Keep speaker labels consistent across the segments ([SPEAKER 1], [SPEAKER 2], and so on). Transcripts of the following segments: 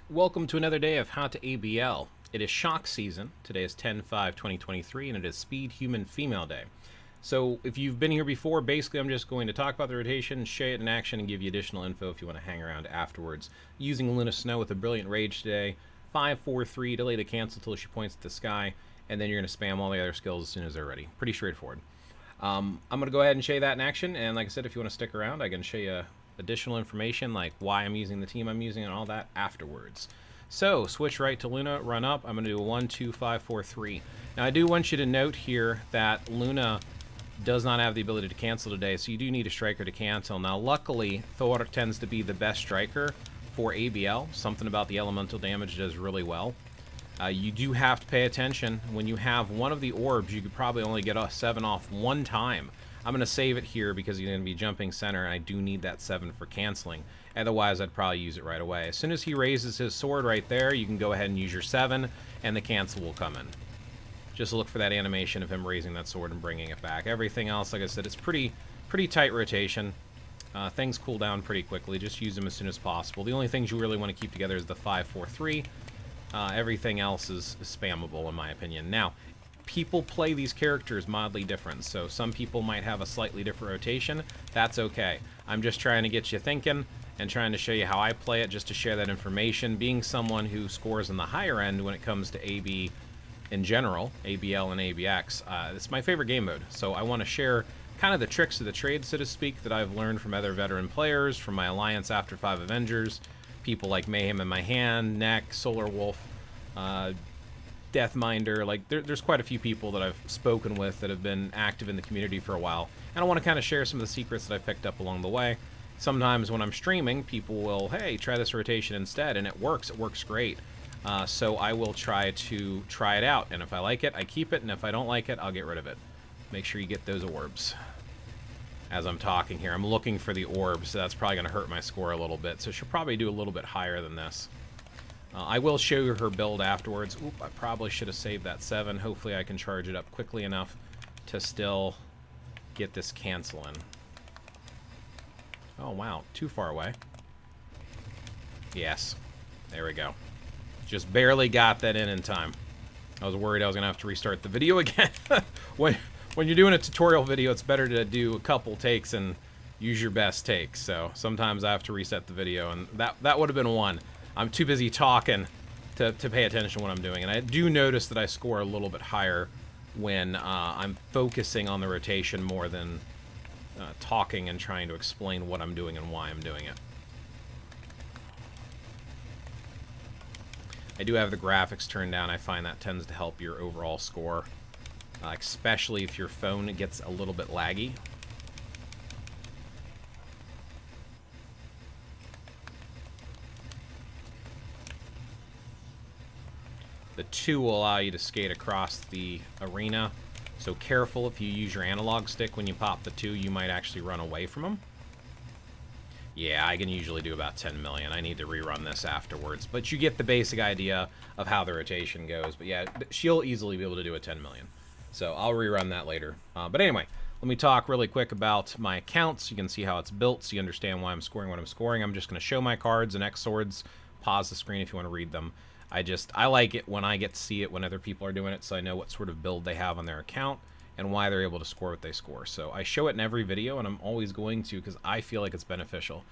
[SPEAKER 1] Welcome to another day of How to ABL. It is shock season. Today is 10/5/2023, and it is Speed Human Female Day. So if you've been here before, basically I'm just going to talk about the rotation, show it in action, and give you additional info if you want to hang around afterwards. Using Luna Snow with a Brilliant Rage today, 5-4-3, delay to cancel until she points at the sky, and then you're going to spam all the other skills as soon as they're ready. Pretty straightforward. I'm going to go ahead and show you that in action, and like I said, if you want to stick around, I can show you additional information like why I'm using the team I'm using and all that afterwards. So switch right to Luna, run up. I'm going to do a 1-2-5-4-3. Now I do want you to note here that Luna does not have the ability to cancel today, so you do need a striker to cancel. Now luckily, Thor tends to be the best striker for ABL. Something about the elemental damage does really well. You do have to pay attention. When you have one of the orbs, you could probably only get a 7 off one time. I'm going to save it here because he's going to be jumping center, and I do need that 7 for canceling. Otherwise, I'd probably use it right away. As soon as he raises his sword right there, you can go ahead and use your 7, and the cancel will come in. Just look for that animation of him raising that sword and bringing it back. Everything else, like I said, it's pretty tight rotation. Things cool down pretty quickly. Just use them as soon as possible. The only things you really want to keep together is the 5-4-3. Everything else is spammable, in my opinion. Now, people play these characters mildly different, so some people might have a slightly different rotation. That's okay. I'm just trying to get you thinking and trying to show you how I play it, just to share that information. Being someone who scores in the higher end when it comes to AB in general, ABL and ABX, it's my favorite game mode. So I want to share kind of the tricks of the trade, so to speak, that I've learned from other veteran players, from my Alliance After 5 Avengers, people like Mayhem in My Hand, Neck, Solar Wolf, Deathminder. Like there's quite a few people that I've spoken with that have been active in the community for a while, and I want to kind of share some of the secrets that I've picked up along the way. Sometimes when I'm streaming, people will, hey, try this rotation instead, and it works great. So I will try it out, and if I like it, I keep it, and if I don't like it, I'll get rid of it. Make sure you get those orbs. As I'm talking here, I'm looking for the orbs, so that's probably going to hurt my score a little bit, so she'll probably do a little bit higher than this. I will show you her build afterwards. Oop, I probably should have saved that 7. Hopefully I can charge it up quickly enough to still get this cancel in. Oh, wow. Too far away. Yes. There we go. Just barely got that in time. I was worried I was going to have to restart the video again. When you're doing a tutorial video, it's better to do a couple takes and use your best takes. So sometimes I have to reset the video, and that would have been one. I'm too busy talking to pay attention to what I'm doing. And I do notice that I score a little bit higher when I'm focusing on the rotation more than talking and trying to explain what I'm doing and why I'm doing it. I do have the graphics turned down. I find that tends to help your overall score, especially if your phone gets a little bit laggy. The 2 will allow you to skate across the arena, so careful if you use your analog stick when you pop the 2, you might actually run away from them. Yeah, I can usually do about 10 million. I need to rerun this afterwards, but you get the basic idea of how the rotation goes. But yeah, she'll easily be able to do a 10 million, so I'll rerun that later. But anyway, let me talk really quick about my accounts. You can see how it's built, so you understand why I'm scoring what I'm scoring. I'm just going to show my cards and X swords. Pause the screen if you want to read them. I like it when I get to see it when other people are doing it, so I know what sort of build they have on their account and why they're able to score what they score. So I show it in every video, and I'm always going to, because I feel like it's beneficial.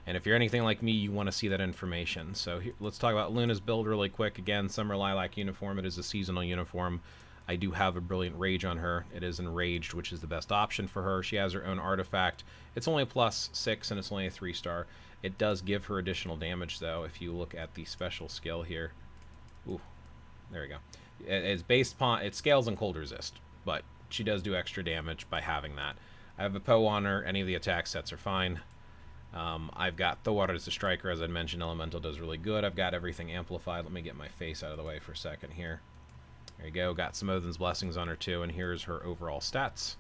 [SPEAKER 1] And if you're anything like me, you want to see that information. So here, let's talk about Luna's build really quick. Again, Summer Lilac uniform. It is a seasonal uniform. I do have a Brilliant Rage on her. It is enraged, which is the best option for her. She has her own artifact. It's only a +6, and it's only a 3-star. It does give her additional damage, though, if you look at the special skill here. Ooh, there we go. It's based upon, it scales on cold resist, but she does do extra damage by having that. I have a Poe on her. Any of the attack sets are fine. I've got Thor as a striker, as I mentioned. Elemental does really good. I've got everything amplified. Let me get my face out of the way for a second here. There you go. Got some Odin's Blessings on her too, and here's her overall stats.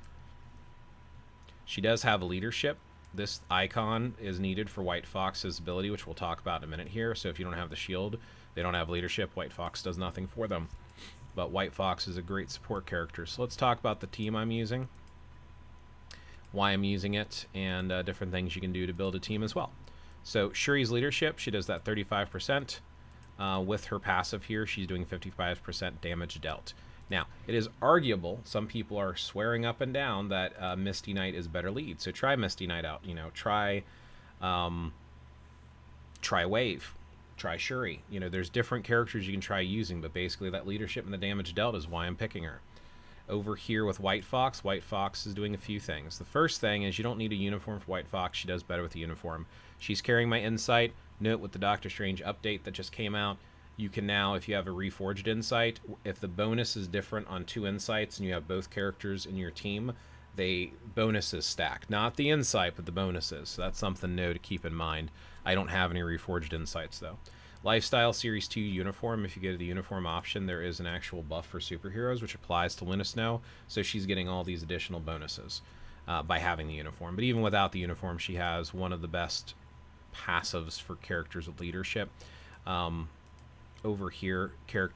[SPEAKER 1] She does have leadership. This icon is needed for White Fox's ability, which we'll talk about in a minute here. So if you don't have the shield, they don't have leadership, White Fox does nothing for them. But White Fox is a great support character. So let's talk about the team I'm using, why I'm using it, and different things you can do to build a team as well. So Shuri's leadership, she does that 35%. with her passive here, she's doing 55% damage dealt. Now, it is arguable, some people are swearing up and down that Misty Knight is better lead. So try Misty Knight out. You know, try Wave, try Shuri. You know, there's different characters you can try using, but basically that leadership and the damage dealt is why I'm picking her. Over here with White Fox is doing a few things. The first thing is you don't need a uniform for White Fox. She does better with the uniform. She's carrying my insight. Note with the Doctor Strange update that just came out, you can now, if you have a reforged insight, if the bonus is different on 2 insights and you have both characters in your team, they bonuses stack. Not the insight, but the bonuses. So that's something new to keep in mind. I don't have any reforged insights though. Lifestyle Series 2 uniform, if you go to the uniform option, there is an actual buff for superheroes, which applies to Luna Snow, so she's getting all these additional bonuses by having the uniform. But even without the uniform, she has one of the best passives for characters with leadership. Over here,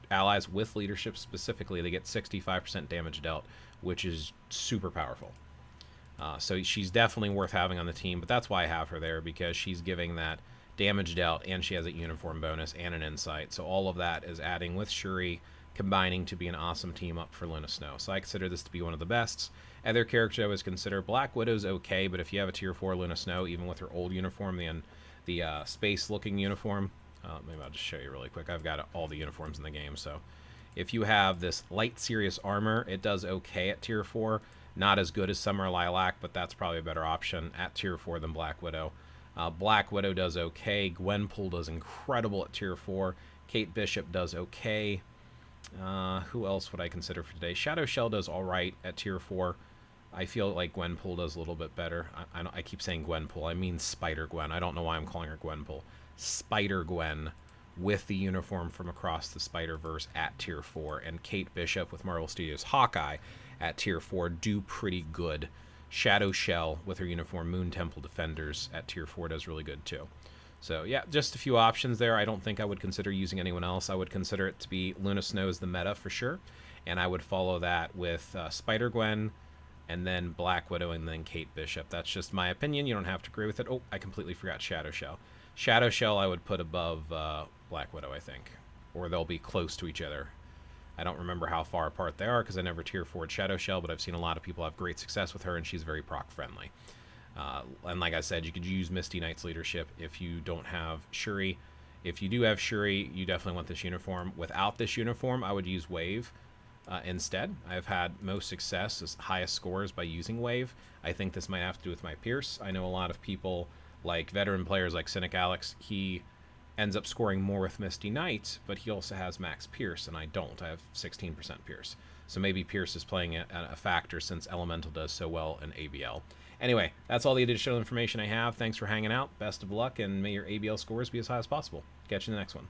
[SPEAKER 1] allies with leadership specifically, they get 65% damage dealt, which is super powerful. So she's definitely worth having on the team, but that's why I have her there, because she's giving that damage dealt, and she has a uniform bonus and an insight. So all of that is adding with Shuri, combining to be an awesome team up for Luna Snow. So I consider this to be one of the best. Other characters I always consider, Black Widow's okay, but if you have a tier 4 Luna Snow, even with her old uniform, the space-looking uniform, maybe I'll just show you really quick. I've got all the uniforms in the game, so if you have this light serious armor, it does okay at tier 4. Not as good as Summer Lilac, but that's probably a better option at tier 4 than Black Widow. Black Widow does okay. Gwenpool does incredible at tier 4. Kate Bishop does okay. Who else would I consider for today? Shadow Shell does all right at tier 4. I feel like Gwenpool does a little bit better. I keep saying Gwenpool. I mean Spider-Gwen. I don't know why I'm calling her Gwenpool. Spider-Gwen with the uniform from Across the Spider-Verse at tier 4. And Kate Bishop with Marvel Studios Hawkeye at tier 4 do pretty good. Shadow Shell with her uniform, Moon Temple Defenders at tier 4 does really good too. So yeah, just a few options there. I don't think I would consider using anyone else. I would consider it to be Luna Snow as the meta for sure. And I would follow that with Spider-Gwen, and then Black Widow, and then Kate Bishop. That's just my opinion. You don't have to agree with it. Oh, I completely forgot Shadow Shell. Shadow Shell I would put above Black Widow, I think. Or they'll be close to each other. I don't remember how far apart they are because I never tier 4'd Shadow Shell, but I've seen a lot of people have great success with her, and she's very proc friendly. And like I said, you could use Misty Knight's leadership if you don't have Shuri. If you do have Shuri, you definitely want this uniform. Without this uniform, I would use Wave instead. I've had most success, as highest scores, by using Wave. I think this might have to do with my Pierce. I know a lot of people, like veteran players like Cynic Alex, he ends up scoring more with Misty Knight, but he also has max Pierce, and I don't. I have 16% Pierce. So maybe Pierce is playing a factor since Elemental does so well in ABL. Anyway, that's all the additional information I have. Thanks for hanging out. Best of luck, and may your ABL scores be as high as possible. Catch you in the next one.